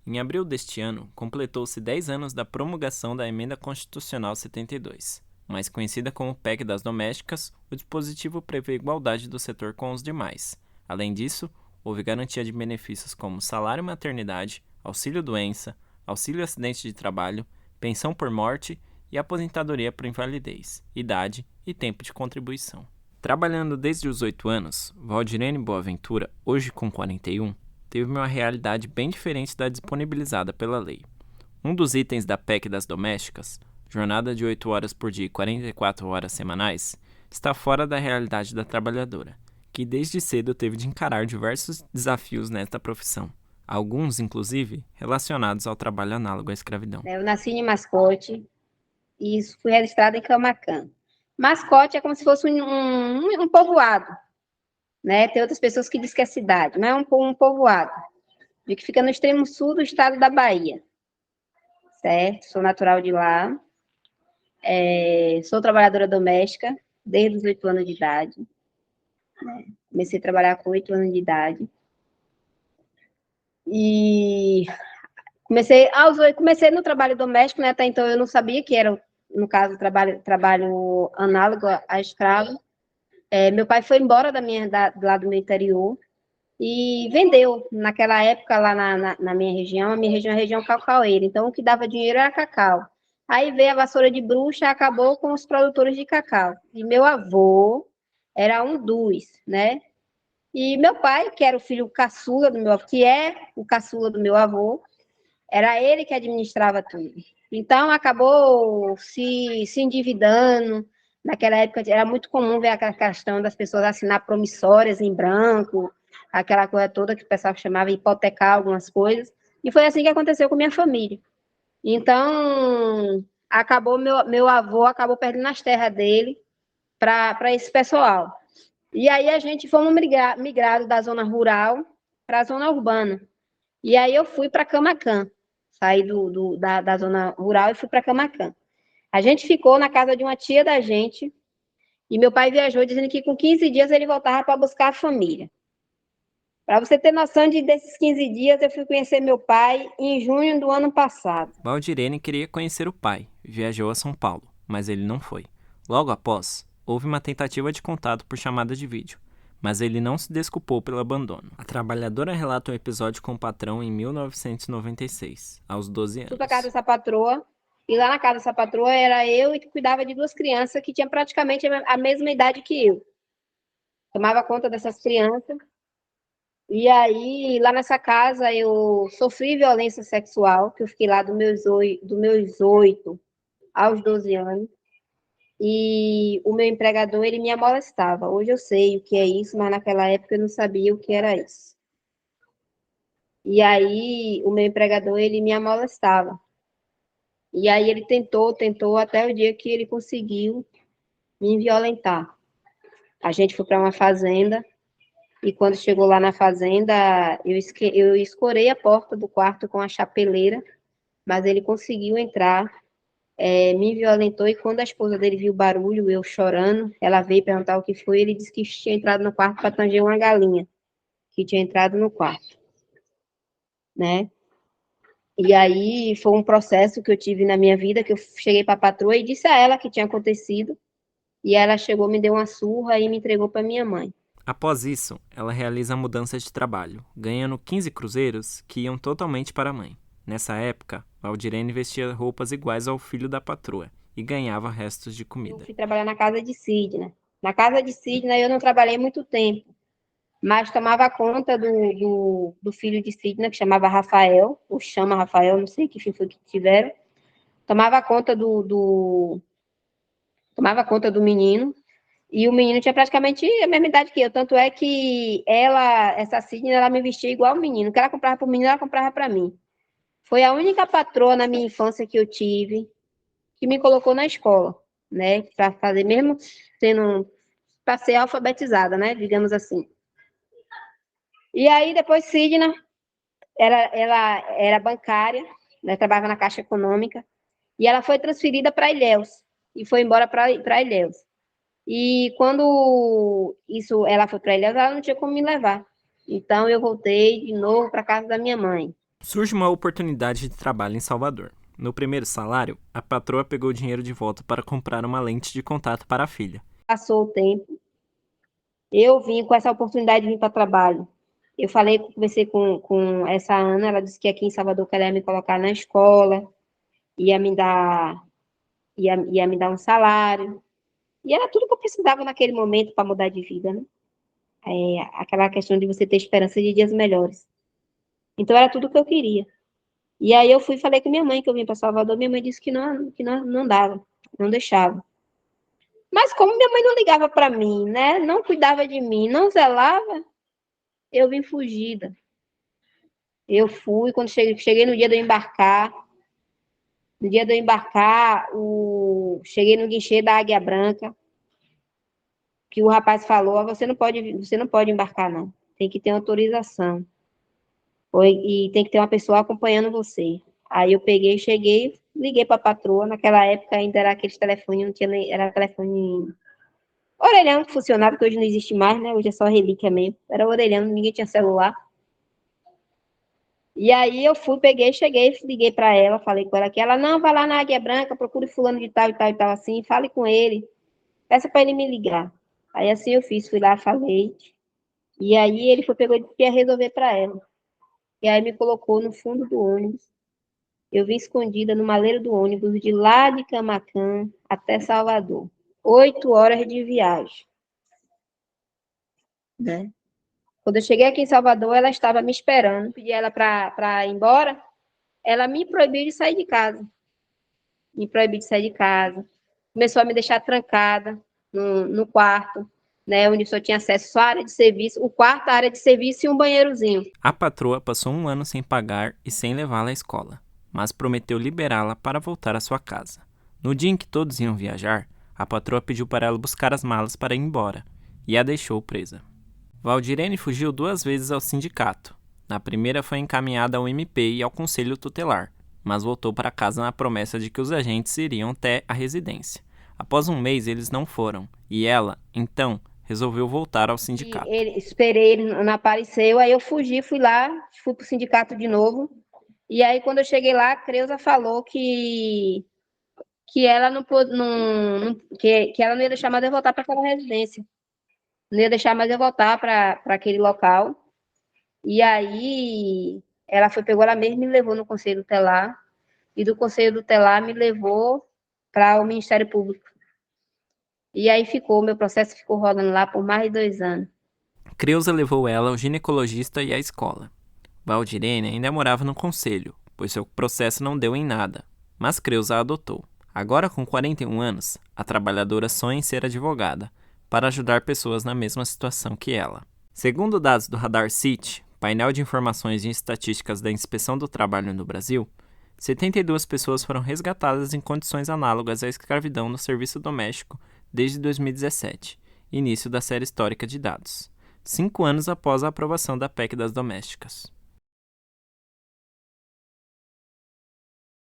Em abril deste ano, completou-se 10 anos da promulgação da Emenda Constitucional 72. Mais conhecida como PEC das Domésticas, o dispositivo prevê igualdade do setor com os demais. Além disso, houve garantia de benefícios como salário maternidade, auxílio-doença, auxílio-acidente de trabalho, pensão por morte e aposentadoria por invalidez, idade e tempo de contribuição. Trabalhando desde os 8 anos, Valdirene Boaventura, hoje com 41, teve uma realidade bem diferente da disponibilizada pela lei. Um dos itens da PEC das domésticas, jornada de 8 horas por dia e 44 horas semanais, está fora da realidade da trabalhadora, que desde cedo teve de encarar diversos desafios nesta profissão, alguns, inclusive, relacionados ao trabalho análogo à escravidão. Eu nasci em Mascote e fui registrada em Camaquã. Mascote é como se fosse um povoado, né? Tem outras pessoas que dizem que é cidade, mas é um povoado, que fica no extremo sul do estado da Bahia, certo? Sou natural de lá, sou trabalhadora doméstica desde os 8 anos de idade, né? Comecei a trabalhar com 8 anos de idade. E comecei no trabalho doméstico, né? Até então eu não sabia que era, no caso, trabalho análogo a escravo. Meu pai foi embora lá do meu interior e vendeu, naquela época, lá na minha região, a minha região é a região cacaueira, então o que dava dinheiro era cacau. Aí veio a vassoura de bruxa e acabou com os produtores de cacau. E meu avô era um dos, né? E meu pai, que era o filho caçula do meu avô, que é o caçula do meu avô, era ele que administrava tudo. Então, acabou se endividando. Naquela época, era muito comum ver aquela questão das pessoas assinar promissórias em branco, aquela coisa toda que o pessoal chamava de hipotecar algumas coisas. E foi assim que aconteceu com minha família. Então, meu avô acabou perdendo as terras dele para esse pessoal. E aí a gente fomos migrado da zona rural para a zona urbana. E aí eu fui para Camaquã, saí da zona rural e fui para Camaquã. A gente ficou na casa de uma tia da gente e meu pai viajou dizendo que com 15 dias ele voltava para buscar a família. Para você ter noção desses 15 dias, eu fui conhecer meu pai em junho do ano passado. Valdirene queria conhecer o pai, viajou a São Paulo, mas ele não foi. Logo após, houve uma tentativa de contato por chamada de vídeo, mas ele não se desculpou pelo abandono. A trabalhadora relata um episódio com o patrão em 1996, aos 12 anos. Fui para casa dessa patroa, e lá na casa dessa patroa era eu e que cuidava de 2 crianças que tinham praticamente a mesma idade que eu. Tomava conta dessas crianças. E aí, lá nessa casa, eu sofri violência sexual, que eu fiquei lá dos meus 8 aos 12 anos. E o meu empregador, ele me molestava. Hoje eu sei o que é isso, mas naquela época eu não sabia o que era isso. E aí, o meu empregador, ele me molestava. E aí ele tentou, até o dia que ele conseguiu me violentar. A gente foi para uma fazenda, e quando chegou lá na fazenda, eu escorei a porta do quarto com a chapeleira, mas ele conseguiu entrar, me violentou, e quando a esposa dele viu o barulho, eu chorando, ela veio perguntar o que foi, ele disse que tinha entrado no quarto para tanger uma galinha, que tinha entrado no quarto, né? E aí foi um processo que eu tive na minha vida, que eu cheguei para a patroa e disse a ela que tinha acontecido, e ela chegou, me deu uma surra e me entregou para minha mãe. Após isso, ela realiza a mudança de trabalho, ganhando 15 cruzeiros que iam totalmente para a mãe. Nessa época, Valdirene vestia roupas iguais ao filho da patroa e ganhava restos de Eu comida. fui trabalhar na casa de Sidna. Na casa de Sidna eu não trabalhei muito tempo, mas tomava conta do filho de Sidna, que chamava Rafael, ou chama Rafael, não sei que fim foi que tiveram. Tomava conta tomava conta do menino, e o menino tinha praticamente a mesma idade que eu, tanto é que essa Sidna, ela me vestia igual o menino, o que ela comprava para o menino, ela comprava para mim. Foi a única patroa na minha infância que eu tive, que me colocou na escola, né, para fazer, mesmo sendo, para ser alfabetizada, né, digamos assim. E aí, depois, Sidna, ela era bancária, né, trabalhava na Caixa Econômica, e ela foi transferida para Ilhéus, e foi embora para Ilhéus. E quando ela foi para Ilhéus, ela não tinha como me levar. Então, eu voltei de novo para casa da minha mãe. Surge uma oportunidade de trabalho em Salvador. No primeiro salário, a patroa pegou o dinheiro de volta para comprar uma lente de contato para a filha. Passou o tempo, eu vim com essa oportunidade de vir para trabalho. Eu conversei com essa Ana, ela disse que aqui em Salvador que ela ia me colocar na escola, ia me dar, ia me dar um salário. E era tudo que eu precisava naquele momento para mudar de vida, né? Aquela questão de você ter esperança de dias melhores. Então era tudo que eu queria. E aí eu fui e falei com minha mãe que eu vim para Salvador, minha mãe disse que não dava, não deixava. Mas como minha mãe não ligava para mim, né? Não cuidava de mim, não zelava, eu vim fugida. Eu fui, quando cheguei no dia de eu embarcar, cheguei no guichê da Águia Branca, que o rapaz falou, você não pode embarcar, não. Tem que ter autorização. E tem que ter uma pessoa acompanhando você. Aí eu peguei, cheguei, liguei para a patroa. Naquela época ainda era aqueles telefones, não tinha nem, era telefone orelhão que funcionava, que hoje não existe mais, né? Hoje é só relíquia mesmo. Era orelhão, ninguém tinha celular. E aí eu fui, peguei, cheguei, liguei para ela, falei com ela que ela não vai lá na Águia Branca, procure fulano de tal e tal e tal assim, fale com ele, peça para ele me ligar. Aí assim eu fiz, fui lá, falei. E aí ele pegou e disse que ia resolver para ela. E aí me colocou no fundo do ônibus. Eu vim escondida no maleiro do ônibus de lá de Camaquã até Salvador. 8 horas de viagem, né? Quando eu cheguei aqui em Salvador, ela estava me esperando, pedi ela para ir embora. Ela me proibiu de sair de casa. Me proibiu de sair de casa. Começou a me deixar trancada no quarto, né? Onde só tinha acesso só à área de serviço, o quarto, a área de serviço e um banheirozinho. A patroa passou 1 ano sem pagar e sem levá-la à escola, mas prometeu liberá-la para voltar à sua casa. No dia em que todos iam viajar, a patroa pediu para ela buscar as malas para ir embora e a deixou presa. Valdirene fugiu 2 vezes ao sindicato. Na primeira foi encaminhada ao MP e ao Conselho Tutelar, mas voltou para casa na promessa de que os agentes iriam até a residência. Após 1 mês, eles não foram, e ela, então, resolveu voltar ao sindicato. Esperei, ele não apareceu, aí eu fugi, fui lá, fui pro sindicato de novo. E aí, quando eu cheguei lá, a Creuza falou que ela que ela não ia deixar mais eu voltar para aquela residência. Não ia deixar mais eu voltar para aquele local. E aí, pegou ela mesma e me levou no Conselho Tutelar. E do Conselho Tutelar me levou para o Ministério Público. E aí meu processo ficou rodando lá por mais de 2 anos. Creuza levou ela ao ginecologista e à escola. Valdirene ainda morava no conselho, pois seu processo não deu em nada, mas Creuza a adotou. Agora com 41 anos, a trabalhadora sonha em ser advogada, para ajudar pessoas na mesma situação que ela. Segundo dados do Radar City, painel de informações e estatísticas da Inspeção do Trabalho no Brasil, 72 pessoas foram resgatadas em condições análogas à escravidão no serviço doméstico desde 2017, início da série histórica de dados, 5 anos após a aprovação da PEC das domésticas.